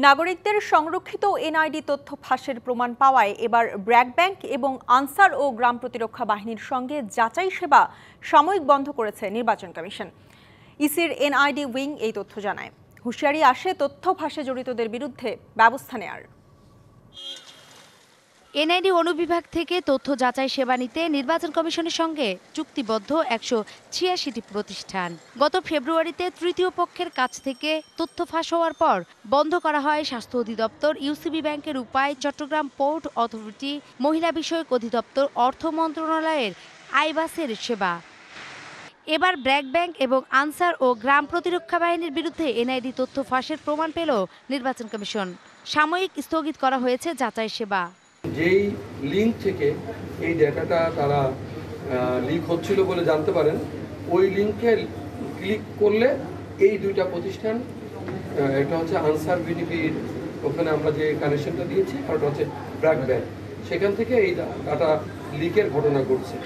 নাগরিকদের সংরক্ষিত এনআইডি তথ্য ফাঁসের প্রমাণ পাওয়ায় এবার ব্র্যাক ব্যাংক এবং আনসার ও গ্রাম প্রতিরক্ষা বাহিনীর সঙ্গে যাচাই সেবা সাময়িক বন্ধ করেছে নির্বাচন কমিশন। ইসির এনআইডি উইং এই তথ্য জানায়। হুঁশিয়ারি আসে তথ্য ফাঁসে জড়িতদের বিরুদ্ধে ব্যবস্থা নেয়ার। এনআইডি অনুবিভাগ থেকে তথ্য যাচাই সেবা নিতে নির্বাচন কমিশনের সঙ্গে চুক্তিবদ্ধ 186টি প্রতিষ্ঠান। গত ফেব্রুয়ারিতে তৃতীয় পক্ষের কাছ থেকে তথ্য ফাঁস হওয়ার পর বন্ধ করা হয় স্বাস্থ্য অধিদপ্তর, ইউসিবি ব্যাংকের উপায়, চট্টগ্রাম পোর্ট অথরিটি, মহিলা বিষয়ক অধিদপ্তর, অর্থ মন্ত্রণালয়ের আইবাসের সেবা। এবার ব্র্যাক ব্যাংক এবং আনসার ও গ্রাম প্রতিরক্ষা বাহিনীর বিরুদ্ধে এনআইডি তথ্য ফাঁসের প্রমাণ পেল নির্বাচন কমিশন। সাময়িক স্থগিত করা হয়েছে যাচাই সেবা। যেই লিঙ্ক থেকে এই ডেটাটা তারা লিক হচ্ছিল বলে জানতে পারেন, ওই লিঙ্কে ক্লিক করলে এই দুইটা প্রতিষ্ঠান, একটা হচ্ছে আনসার বিডিপির, ওখানে আমরা যে কানেকশনটা দিয়েছি, আর ওটা হচ্ছে ব্র্যাক ব্যাংক, সেখান থেকে এই ডাটা লিকের ঘটনা ঘটছে।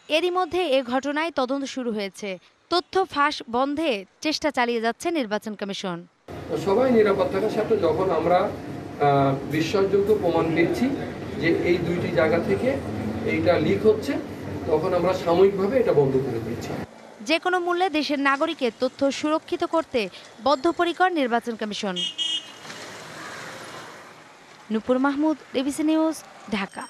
এরই মধ্যে এ ঘটনায় তদন্ত শুরু হয়েছে। তথ্য ফাঁস বন্ধে চেষ্টা চালিয়ে যাচ্ছে নির্বাচন কমিশন। সবাই নিরাপদ থাকার সাথে যখন আমরা বিশ্বাসযোগ্য প্রমাণ পেয়েছি যে এই দুইটি জায়গা থেকে এইটা লিক হচ্ছে, তখন আমরা সাময়িকভাবে এটা বন্ধ করে দিয়েছি। যে কোনো মূল্যে দেশের নাগরিকের তথ্য সুরক্ষিত করতে বদ্ধপরিকর নির্বাচন কমিশন। নূপুর মাহমুদ, এবিসি নিউজ, ঢাকা।